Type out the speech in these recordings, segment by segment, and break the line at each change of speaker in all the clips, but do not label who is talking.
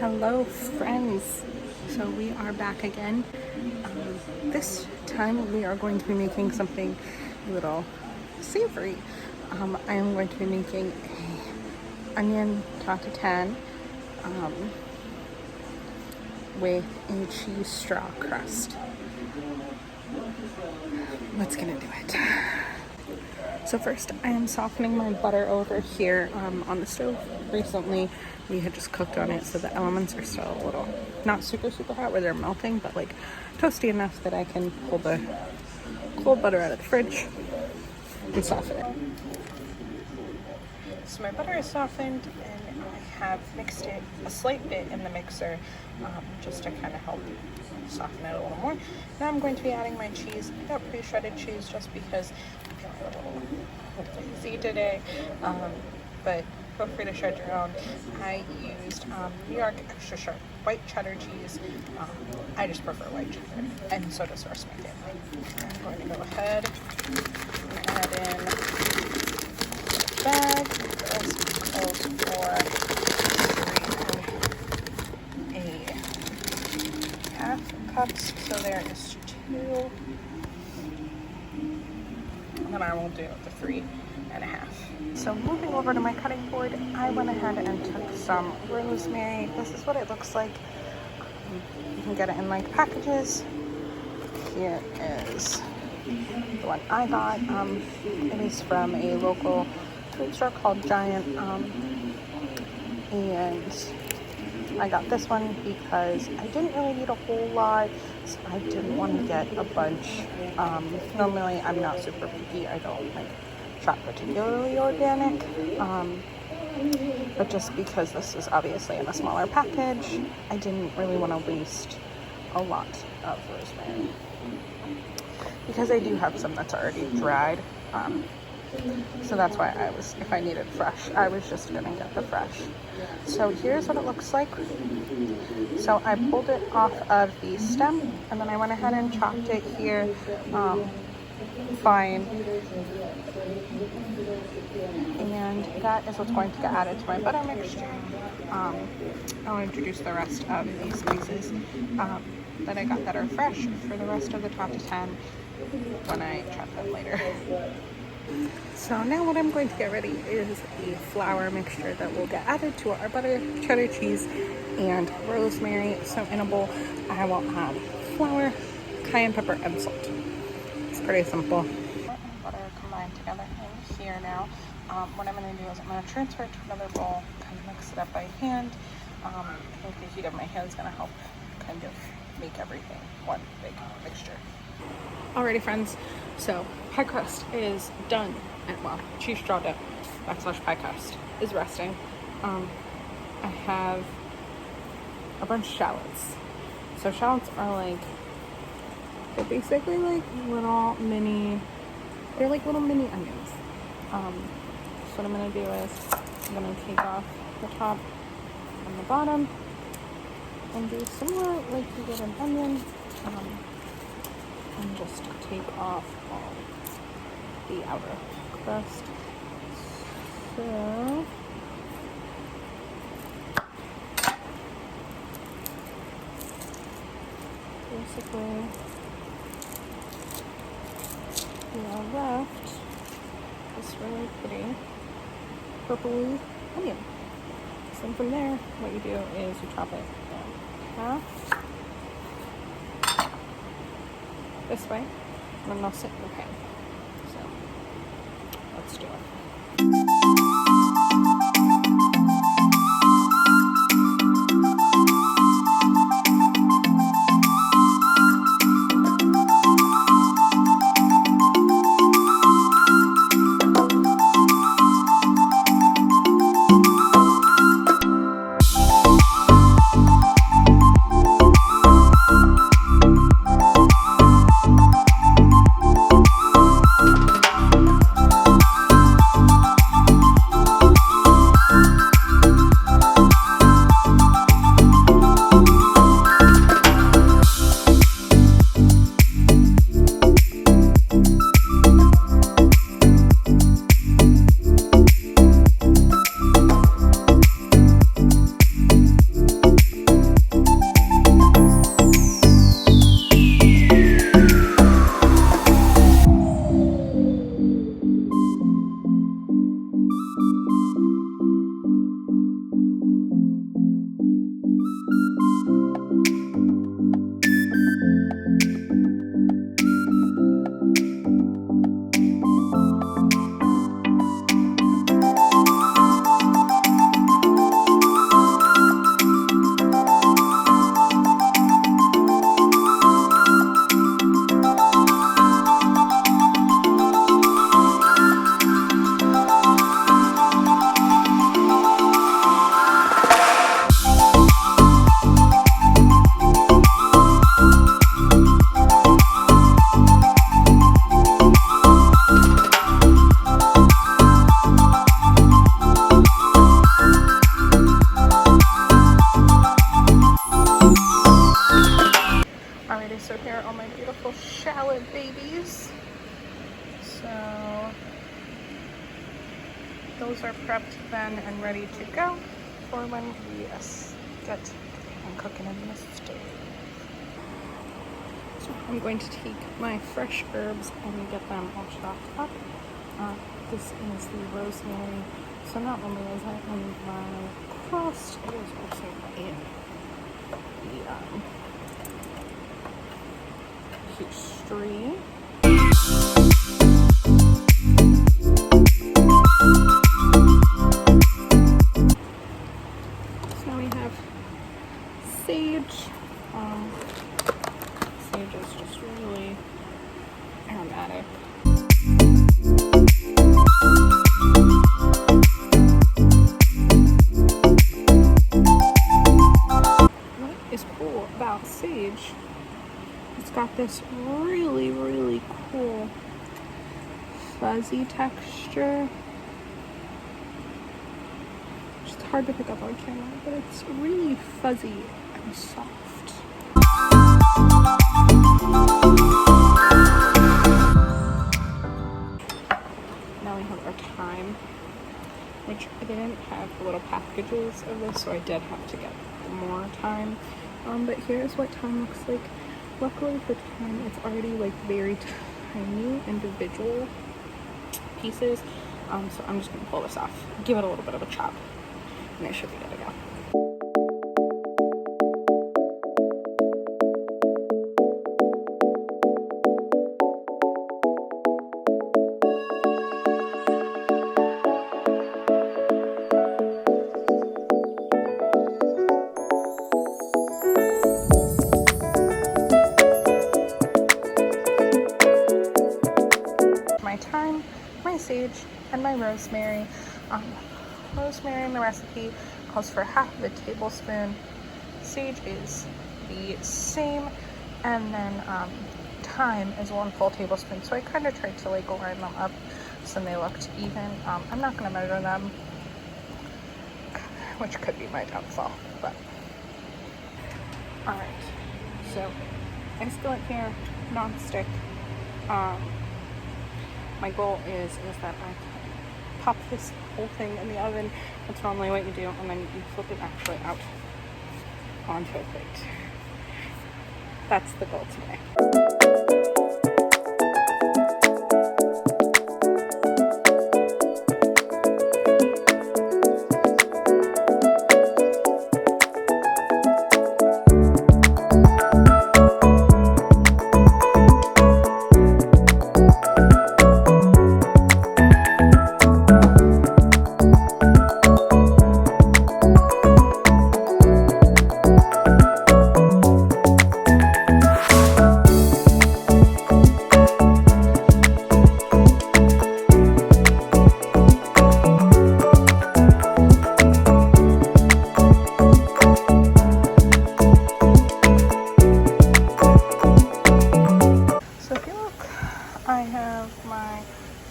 Hello friends, so we are back again. This time we are going to be making something a little savory. I am going to be making a onion tatin with a cheese straw crust. Let's get into it. So first, I am softening my butter over here on the stove. Recently, we had just cooked on it, so the elements are still a little, not super hot where they're melting, but like toasty enough that I can pull the cold butter out of the fridge and soften it. So my butter is softened, and I have mixed it a slight bit in the mixer just to kind of help soften it a little more. Now I'm going to be adding my cheese. I got pre-shredded cheese just because I'm feeling a little lazy today, but feel free to shred your own. I used New York extra sharp white cheddar cheese. I just prefer white cheddar, and so does the rest of my family. I'm going to go ahead and add in the bag. This calls for a half cups, so there is 2. And then I will do the 3.5. So moving over to my cutting board, I went ahead and took some rosemary. This is what it looks like. You can get it in like packages. Here is the one I got. It is from a local food store called Giant, and I got this one because I didn't really need a whole lot, so I didn't want to get a bunch. Normally I'm not super picky. I don't like shop particularly organic, but just because this is obviously in a smaller package, I didn't really want to waste a lot of rosemary because I do have some that's already dried. So that's why if I needed fresh, I was just gonna get the fresh. So here's what it looks like. So I pulled it off of the stem, and then I went ahead and chopped it here fine. And that is what's going to get added to my butter mixture. I'll introduce the rest of these pieces that I got that are fresh for the rest of the tatin when I chop them later. So now what I'm going to get ready is a flour mixture that will get added to our butter, cheddar cheese, and rosemary. So in a bowl, I will add flour, cayenne pepper, and salt. It's pretty simple. Butter combined together in here now. What I'm going to do is I'm going to transfer it to another bowl, kind of mix it up by hand. I think the heat of my hand is going to help kind of make everything one big mixture. Alrighty friends, so pie crust is done, and well, cheese straw dough / pie crust is resting. I have a bunch of shallots. So shallots are they're basically like little mini onions. So what I'm gonna do is I'm gonna take off the top and the bottom and do similar like you did an onion. And just take off all the outer crust. So basically we are left this really pretty purpley onion. So from there, what you do is you chop it in half this way, and then they'll sit in the pan. So let's do it. those are prepped then and ready to go for when we get and cooking in the stove. So I'm going to take my fresh herbs and get them all chopped up. This is the rosemary. So not only is it in my crust, it is also in the pastry. So now we have sage. Sage is just really aromatic. What is cool about sage? It's got this really, really cool fuzzy texture. It's hard to pick up on camera, but it's really fuzzy and soft. Now we have our thyme, which I didn't have the little packages of this, so I did have to get more thyme. But here's what thyme looks like. Luckily for thyme, it's already like very tiny individual pieces. So I'm just gonna pull this off, give it a little bit of a chop, and it should be good to go. My thyme, my sage, and my rosemary. Rosemary in the recipe calls for half of a tablespoon. Sage is the same, and then thyme is 1 full tablespoon. So I kind of tried to like line them up so they looked even. I'm not going to measure them, which could be my downfall, but all right. So I skillet here, non-stick. My goal is that I pop this whole thing in the oven. That's normally what you do, and then you flip it actually out onto a plate. That's the goal today.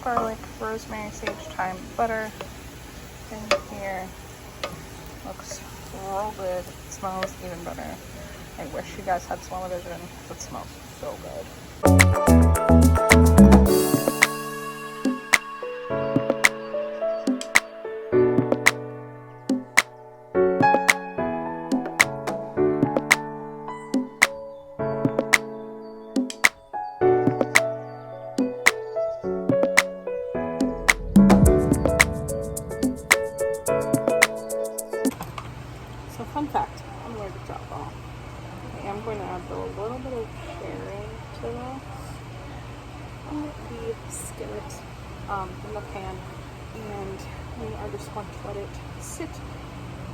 Garlic, rosemary, sage, thyme, butter in here. Looks real good. It smells even better. I wish you guys had smell-o-vision because it smells so good. So fun fact, I'm going to drop off. I am going to add a little bit of cherry to this in the skillet in the pan, and we are just going to let it sit,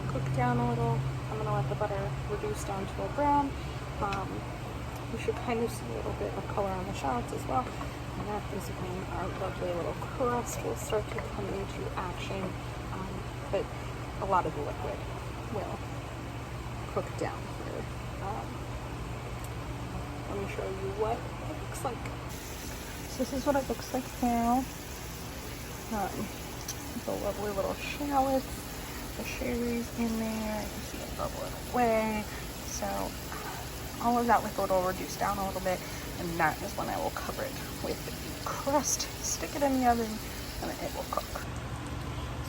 cook down a little. I'm going to let the butter reduce down to a brown. You should kind of see a little bit of color on the shallots as well, and that is when our lovely little crust will start to come into action, but a lot of the liquid will cook down here. Let me show you what it looks like. So this is what it looks like now. The lovely little shallots, the cherries in there. You can see it bubbling away. So all of that liquid will reduce down a little bit, and that is when I will cover it with the crust, stick it in the oven, and it will cook.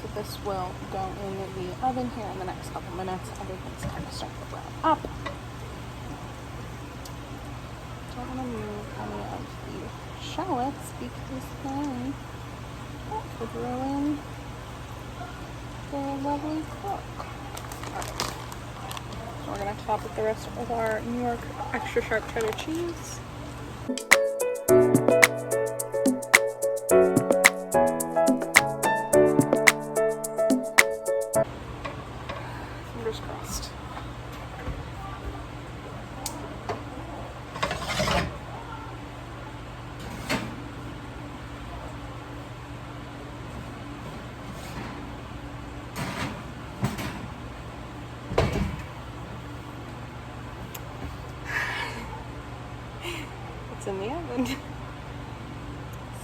So this will go in the oven here in the next couple minutes. Everything's kind of starting to brown up. Don't want to move any of the shallots because then that could ruin the lovely cook. Alright. So we're going to top with the rest of our New York extra sharp cheddar cheese. Fingers crossed. It's in the oven. See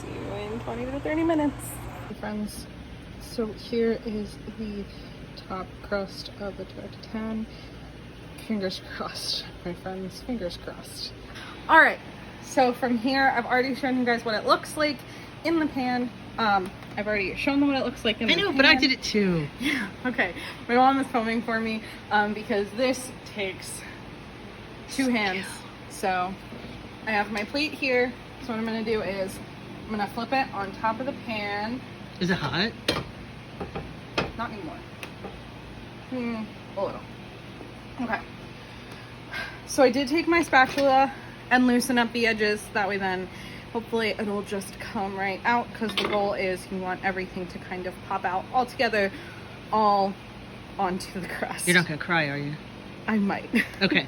you in 20 to 30 minutes. Hey friends, so here is the top crust of the tatin. Fingers crossed, my friends, fingers crossed. All right, so from here, I've already shown you guys what it looks like in the pan. I've already shown them what it looks like in the pan.
I know, but I did it too.
Yeah, okay. My mom is filming for me because this takes two hands. So I have my plate here. So what I'm gonna do is I'm gonna flip it on top of the pan.
Is it hot?
Not anymore. A little. Okay. So I did take my spatula and loosen up the edges. That way then hopefully it'll just come right out, because the goal is you want everything to kind of pop out all together, all onto the crust.
You're not gonna cry, are you?
I might.
Okay.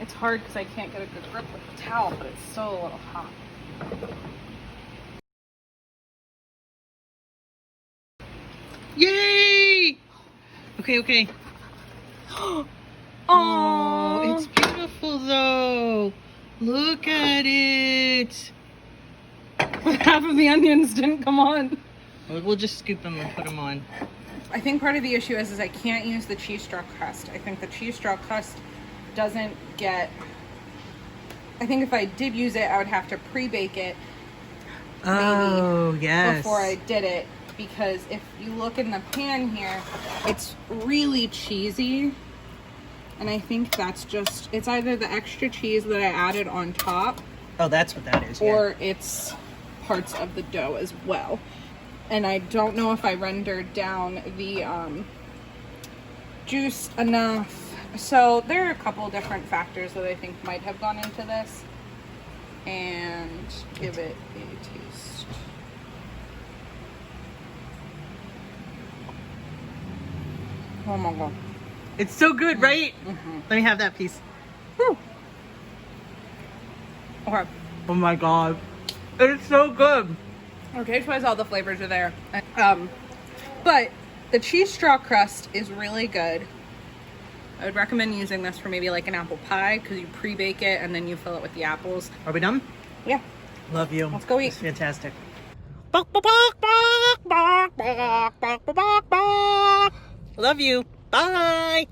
It's hard because I can't get a good grip with the towel, but it's so a little hot.
Yay! Okay, okay. Oh, it's beautiful though. Look at it.
Half of the onions didn't come on.
We'll just scoop them and put them on.
I think part of the issue is I can't use the cheese straw crust. I think the cheese straw crust doesn't get... I think if I did use it, I would have to pre-bake it.
Oh, yes.
Before I did it. Because if you look in the pan here, it's really cheesy. And I think that's just... It's either the extra cheese that I added on top.
Oh, that's what that is.
Or it's parts of the dough as well. And I don't know if I rendered down the juice enough. So there are a couple different factors that I think might have gone into this. And give it a taste. Oh my god.
It's so good, right?
Mm-hmm.
Let me have that piece.
Whew. Okay.
Oh my god. It's so good.
Okay, taste-wise, all the flavors are there. But the cheese straw crust is really good. I would recommend using this for maybe like an apple pie, because you pre-bake it and then you fill it with the apples.
Are we done?
Yeah.
Love you.
Let's go eat.
It's fantastic. Love you. Bye.